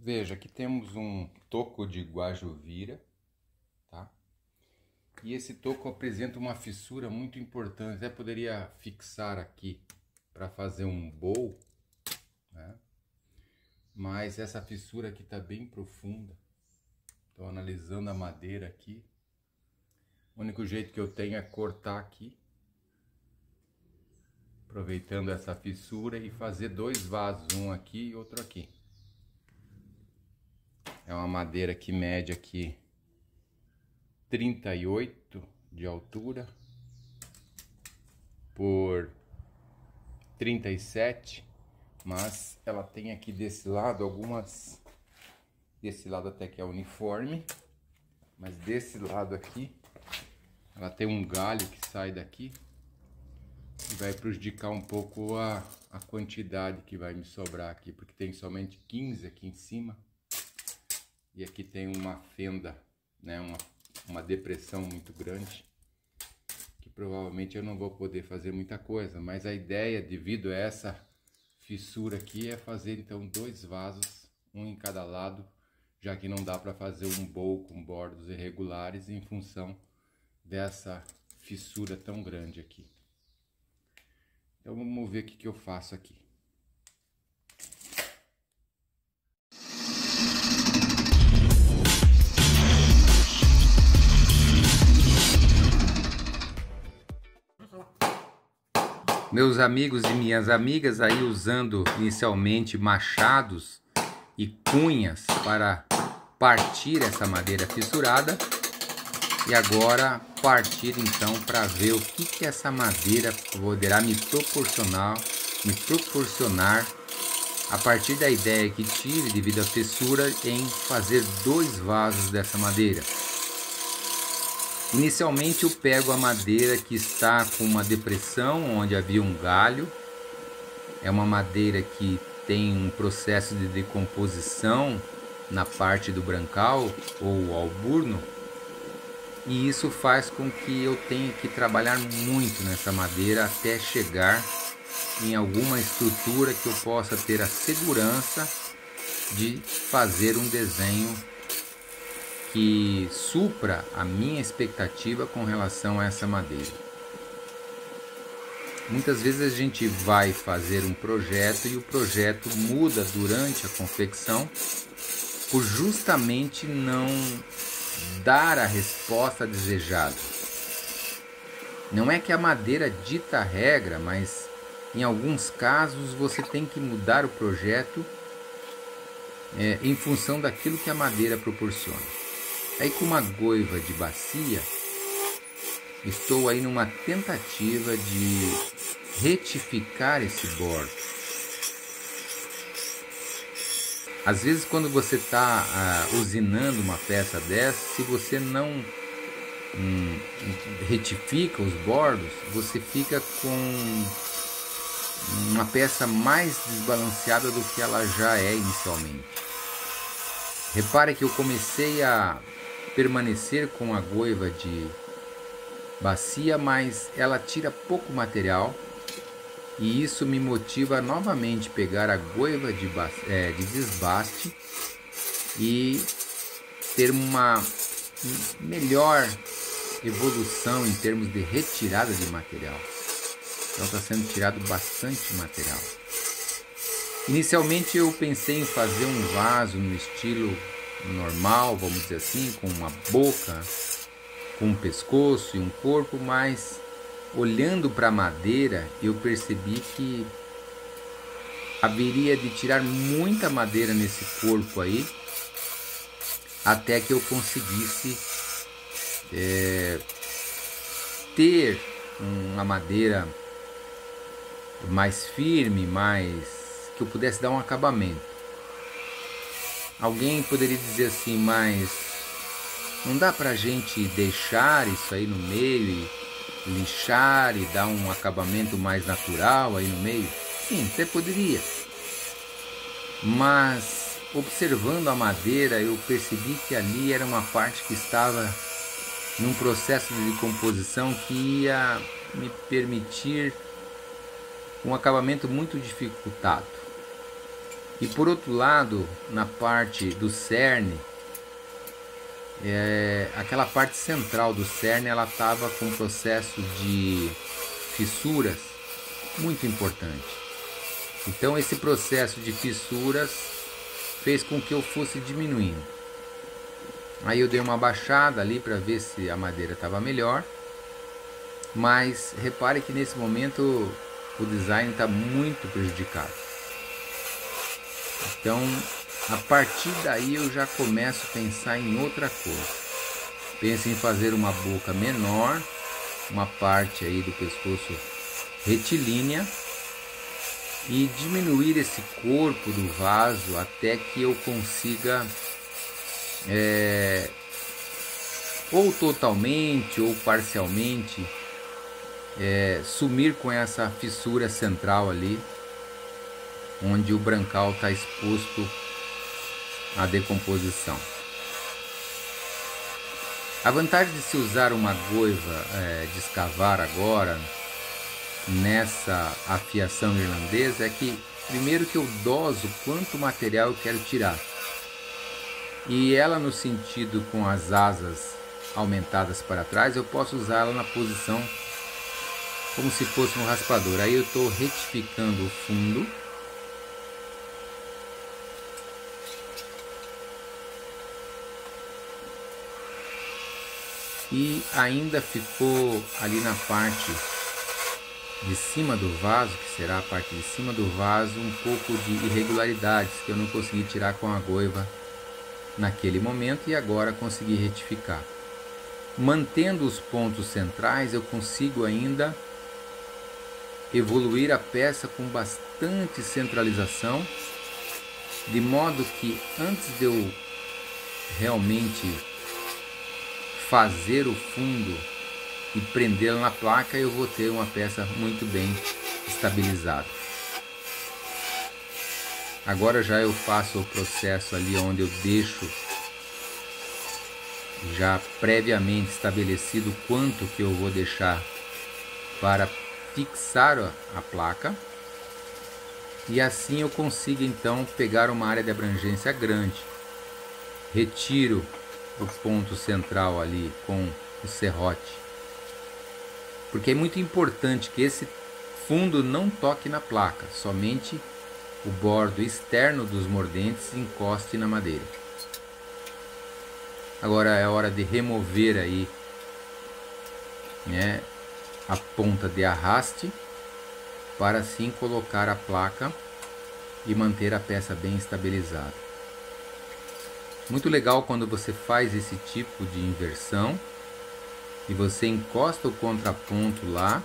Veja, aqui temos um toco de guajuvira, tá? E esse toco apresenta uma fissura muito importante. Até poderia fixar aqui para fazer um bowl, né? Mas essa fissura aqui está bem profunda. Estou analisando a madeira aqui. O único jeito que eu tenho é cortar aqui, aproveitando essa fissura, e fazer dois vasos, um aqui e outro aqui. É uma madeira que mede aqui 38 de altura por 37, mas ela tem aqui desse lado algumas, desse lado até que é uniforme, mas desse lado aqui ela tem um galho que sai daqui e vai prejudicar um pouco a quantidade que vai me sobrar aqui, porque tem somente 15 aqui em cima e aqui tem uma fenda, né, uma depressão muito grande, que provavelmente eu não vou poder fazer muita coisa, mas a ideia, devido a essa fissura aqui, é fazer então dois vasos, um em cada lado, já que não dá para fazer um bowl com bordos irregulares em função dessa fissura tão grande aqui. Então vamos ver o que eu faço aqui. Meus amigos e minhas amigas aí usando inicialmente machados e cunhas para partir essa madeira fissurada, e agora partir então para ver o que essa madeira poderá me proporcionar a partir da ideia que tive devido à fissura em fazer dois vasos dessa madeira. Inicialmente eu pego a madeira que está com uma depressão onde havia um galho. É uma madeira que tem um processo de decomposição na parte do brancal ou alburno, e isso faz com que eu tenha que trabalhar muito nessa madeira até chegar em alguma estrutura que eu possa ter a segurança de fazer um desenho que supra a minha expectativa com relação a essa madeira. Muitas vezes a gente vai fazer um projeto e o projeto muda durante a confecção por justamente não dar a resposta desejada. Não é que a madeira dita a regra, mas em alguns casos você tem que mudar o projeto em função daquilo que a madeira proporciona. Aí com uma goiva de bacia, estou aí numa tentativa de retificar esse bordo. Às vezes quando você está usinando uma peça dessa, se você não retifica os bordos, você fica com uma peça mais desbalanceada do que ela já é inicialmente. Repare que eu comecei a permanecer com a goiva de bacia, mas ela tira pouco material, e isso me motiva a novamente pegar a goiva de desbaste e ter uma melhor evolução em termos de retirada de material. Então está sendo tirado bastante material. Inicialmente eu pensei em fazer um vaso no estilo normal, vamos dizer assim, com uma boca, com um pescoço e um corpo, mas olhando para a madeira eu percebi que haveria de tirar muita madeira nesse corpo aí até que eu conseguisse ter uma madeira mais firme, que eu pudesse dar um acabamento. Alguém poderia dizer assim, mas não dá pra gente deixar isso aí no meio e lixar e dar um acabamento mais natural aí no meio? Sim, até poderia. Mas observando a madeira eu percebi que ali era uma parte que estava num processo de decomposição que ia me permitir um acabamento muito dificultado. E por outro lado, na parte do cerne, aquela parte central do cerne, ela estava com um processo de fissuras muito importante. Então esse processo de fissuras fez com que eu fosse diminuindo. Aí eu dei uma baixada ali para ver se a madeira estava melhor. Mas repare que nesse momento o design está muito prejudicado. Então a partir daí eu já começo a pensar em outra coisa. Penso em fazer uma boca menor, uma parte aí do pescoço retilínea e diminuir esse corpo do vaso até que eu consiga ou totalmente ou parcialmente sumir com essa fissura central ali, onde o brancal está exposto à decomposição. A vantagem de se usar uma goiva de escavar agora nessa afiação irlandesa é que primeiro que eu doso quanto material eu quero tirar, e ela no sentido com as asas aumentadas para trás, eu posso usá-la na posição como se fosse um raspador. Aí eu estou retificando o fundo. E ainda ficou ali na parte de cima do vaso, que será a parte de cima do vaso, um pouco de irregularidades que eu não consegui tirar com a goiva naquele momento e agora consegui retificar. Mantendo os pontos centrais, eu consigo ainda evoluir a peça com bastante centralização, de modo que antes de eu realmente fazer o fundo e prendê-la na placa, eu vou ter uma peça muito bem estabilizada. Agora já eu faço o processo ali onde eu deixo já previamente estabelecido quanto que eu vou deixar para fixar a placa, e assim eu consigo então pegar uma área de abrangência grande. Retiro o ponto central ali com o serrote, porque é muito importante que esse fundo não toque na placa, somente o bordo externo dos mordentes encoste na madeira. Agora é hora de remover aí, né, a ponta de arraste, para assim colocar a placa e manter a peça bem estabilizada. Muito legal quando você faz esse tipo de inversão e você encosta o contraponto lá,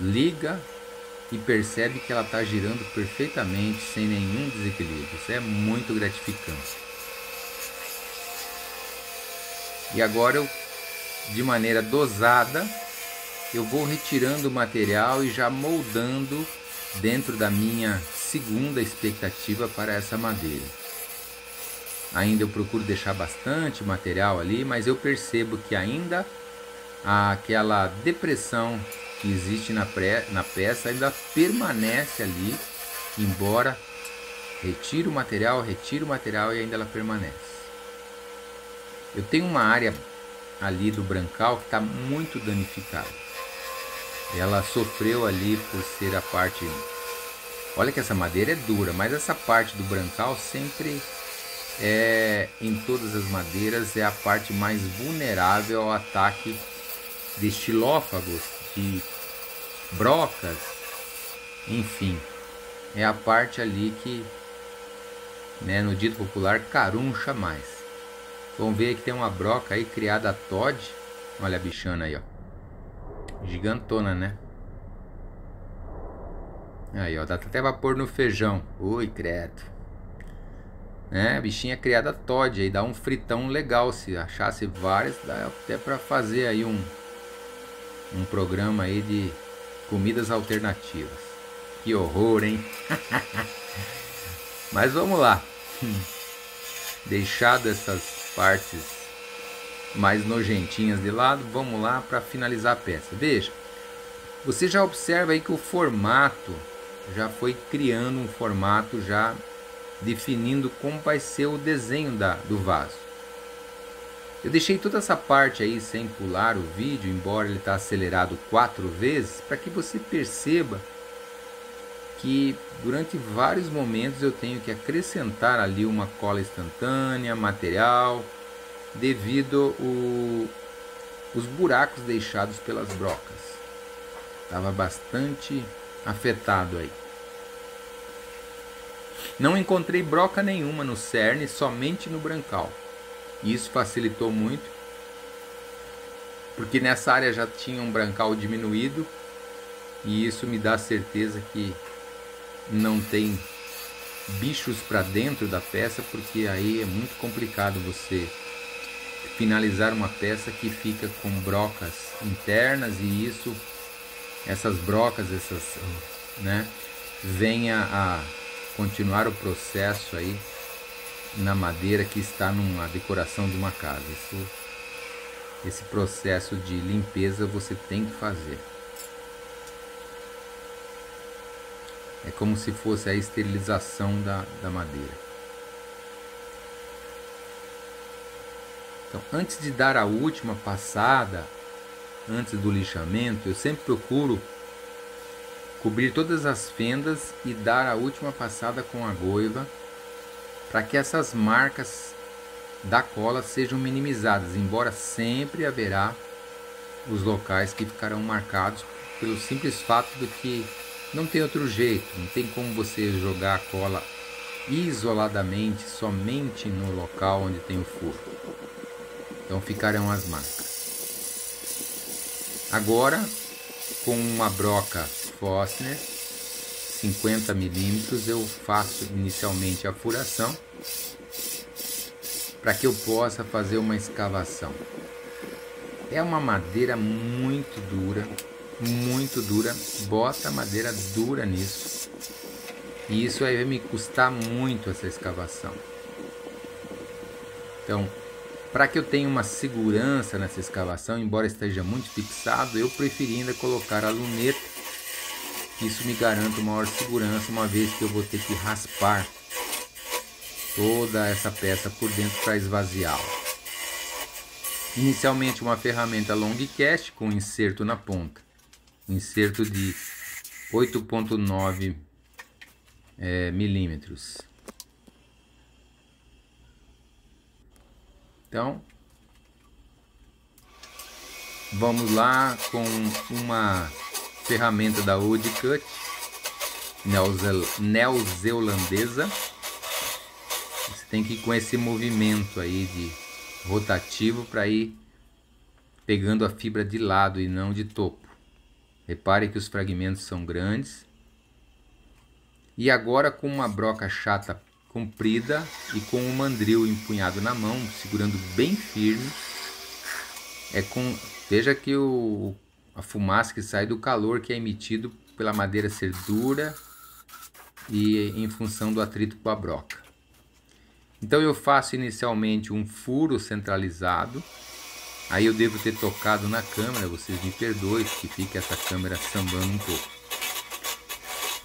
liga e percebe que ela está girando perfeitamente sem nenhum desequilíbrio. Isso é muito gratificante. E agora eu, de maneira dosada, eu vou retirando o material e já moldando dentro da minha segunda expectativa para essa madeira. Ainda eu procuro deixar bastante material ali, mas eu percebo que ainda aquela depressão que existe na peça ainda permanece ali, embora retire o material e ainda ela permanece. Eu tenho uma área ali do brancal que está muito danificada. Ela sofreu ali por ser a parte... Olha que essa madeira é dura, mas essa parte do brancal sempre em todas as madeiras, é a parte mais vulnerável ao ataque de estilófagos, de brocas, enfim. É a parte ali que, né, no dito popular, caruncha mais. Vamos ver que tem uma broca aí criada a Todd. Olha a bichana aí, ó. Gigantona, né? Aí, ó, dá até vapor no feijão. Ui, credo. A bichinha criada Todd aí, dá um fritão legal. Se achasse várias, dá até pra fazer aí um programa aí de comidas alternativas. Que horror, hein? Mas vamos lá. Deixado essas partes mais nojentinhas de lado, vamos lá para finalizar a peça. Veja, você já observa aí que o formato já foi criando um formato, já definindo como vai ser o desenho do vaso. Eu deixei toda essa parte aí sem pular o vídeo, embora ele está acelerado 4 vezes, para que você perceba que durante vários momentos eu tenho que acrescentar ali uma cola instantânea, material, devido os buracos deixados pelas brocas. Estava bastante afetado aí. Não encontrei broca nenhuma no cerne, somente no brancal. Isso facilitou muito, porque nessa área já tinha um brancal diminuído, e isso me dá certeza que não tem bichos para dentro da peça, porque aí é muito complicado você finalizar uma peça que fica com brocas internas, e essas brocas, venha a continuar o processo aí na madeira que está numa decoração de uma casa. Esse processo de limpeza você tem que fazer. É como se fosse a esterilização da madeira. Então, antes de dar a última passada, antes do lixamento, eu sempre procuro cobrir todas as fendas e dar a última passada com a goiva, para que essas marcas da cola sejam minimizadas, embora sempre haverá os locais que ficarão marcados pelo simples fato de que não tem outro jeito, não tem como você jogar a cola isoladamente somente no local onde tem o furo. Então ficarão as marcas. Agora, com uma broca Forstner 50 milímetros, eu faço inicialmente a furação para que eu possa fazer uma escavação. É uma madeira muito dura, bota madeira dura nisso, e isso aí vai me custar muito essa escavação. Então, para que eu tenha uma segurança nessa escavação, embora esteja muito fixado, eu preferi ainda colocar a luneta. Isso me garante maior segurança, uma vez que eu vou ter que raspar toda essa peça por dentro para esvaziá-la. Inicialmente uma ferramenta long cast com inserto na ponta, inserto de 8,9 milímetros. Então, vamos lá com uma ferramenta da Wood Cut neozelandesa. Você tem que ir com esse movimento aí de rotativo para ir pegando a fibra de lado e não de topo. Repare que os fragmentos são grandes. E agora, com uma broca chata comprida e com um mandril empunhado na mão, segurando bem firme, veja que a fumaça que sai do calor que é emitido pela madeira ser dura e em função do atrito com a broca. Então eu faço inicialmente um furo centralizado. Aí eu devo ter tocado na câmera, vocês me perdoem que fica essa câmera sambando um pouco.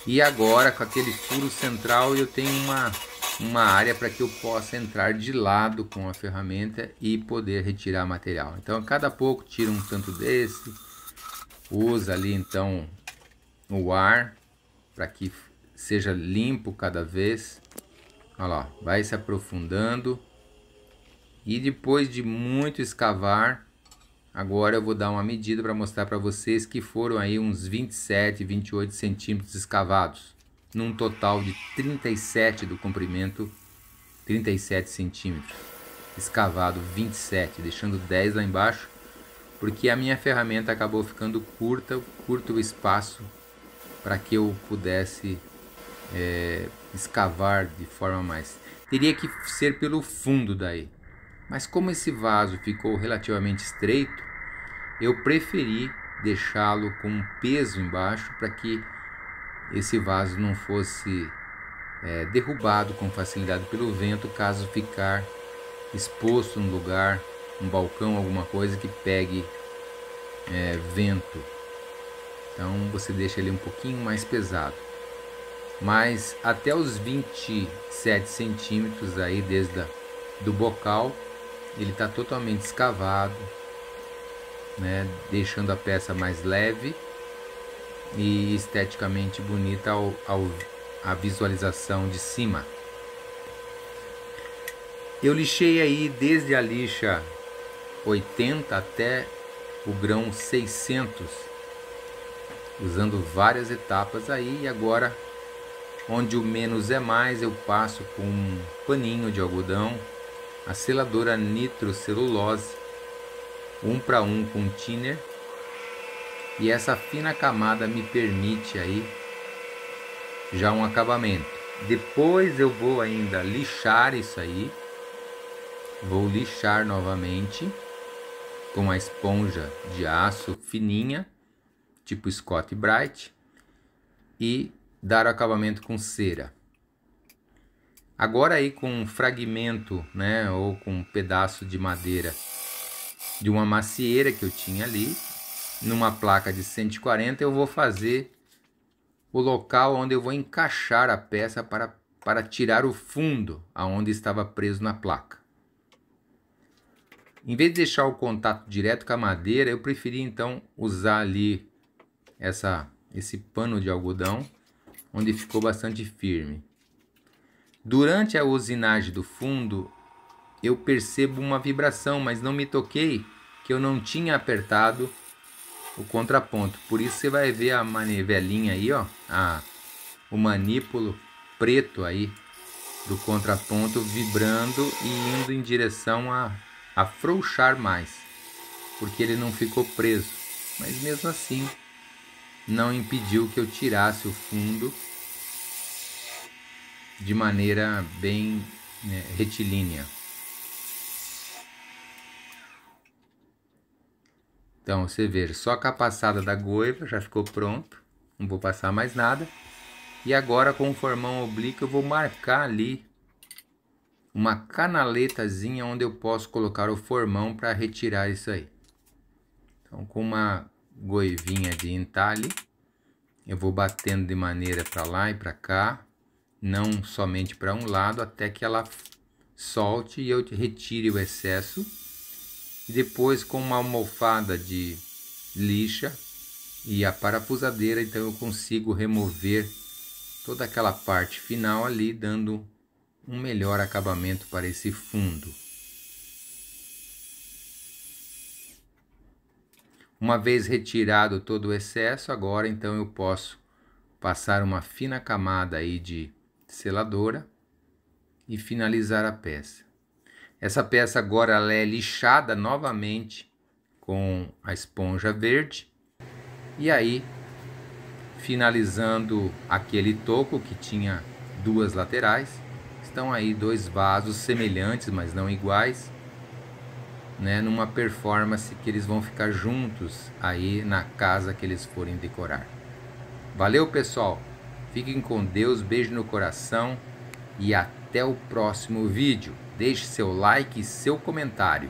E agora, com aquele furo central, eu tenho uma área para que eu possa entrar de lado com a ferramenta e poder retirar material. Então a cada pouco tira um tanto desse, usa ali então o ar para que seja limpo cada vez. Olha lá, vai se aprofundando. E depois de muito escavar, agora eu vou dar uma medida para mostrar para vocês que foram aí uns 27, 28 centímetros escavados, num total de 37 do comprimento, 37 centímetros, escavado 27, deixando 10 lá embaixo, porque a minha ferramenta acabou ficando curto o espaço para que eu pudesse escavar de forma mais... Teria que ser pelo fundo daí. Mas como esse vaso ficou relativamente estreito, eu preferi deixá-lo com um peso embaixo para que esse vaso não fosse derrubado com facilidade pelo vento, caso ficar exposto no lugar, um balcão, alguma coisa que pegue vento. Então você deixa ele um pouquinho mais pesado. mas até os 27 centímetros aí desde do bocal, ele está totalmente escavado, né, deixando a peça mais leve e esteticamente bonita a visualização de cima. Eu lixei aí desde a lixa 80 até o grão 600, usando várias etapas aí. E agora, onde o menos é mais, eu passo com um paninho de algodão, a seladora nitrocelulose 1:1 com thinner, e essa fina camada me permite aí já um acabamento. Depois eu vou ainda lixar isso aí, vou lixar novamente com a esponja de aço fininha, tipo Scotch-Brite, e dar o acabamento com cera. Agora aí com um fragmento, né, ou com um pedaço de madeira de uma macieira que eu tinha ali, numa placa de 140, eu vou fazer o local onde eu vou encaixar a peça para tirar o fundo aonde estava preso na placa. Em vez de deixar o contato direto com a madeira, eu preferi então usar ali esse pano de algodão, onde ficou bastante firme. Durante a usinagem do fundo, eu percebo uma vibração, mas não me toquei que eu não tinha apertado o contraponto. Por isso você vai ver a manivelinha aí, ó, o manípulo preto aí do contraponto vibrando e indo em direção a afrouxar mais, porque ele não ficou preso. Mas mesmo assim, não impediu que eu tirasse o fundo de maneira bem, né, retilínea. Então você vê, só a capaçada da goiva já ficou pronto, não vou passar mais nada. E agora com o formão oblíquo eu vou marcar ali uma canaletazinha onde eu posso colocar o formão para retirar isso aí. Então com uma goivinha de entalhe, eu vou batendo de maneira para lá e para cá, não somente para um lado, até que ela solte e eu retire o excesso. E depois com uma almofada de lixa e a parafusadeira, então eu consigo remover toda aquela parte final ali, dando um melhor acabamento para esse fundo. Uma vez retirado todo o excesso, agora então eu posso passar uma fina camada aí de seladora e finalizar a peça. Essa peça agora ela é lixada novamente com a esponja verde. E aí, finalizando aquele toco que tinha duas laterais, estão aí dois vasos semelhantes, mas não iguais, né, numa performance que eles vão ficar juntos aí na casa que eles forem decorar. Valeu, pessoal! Fiquem com Deus, beijo no coração e até o próximo vídeo. Deixe seu like e seu comentário.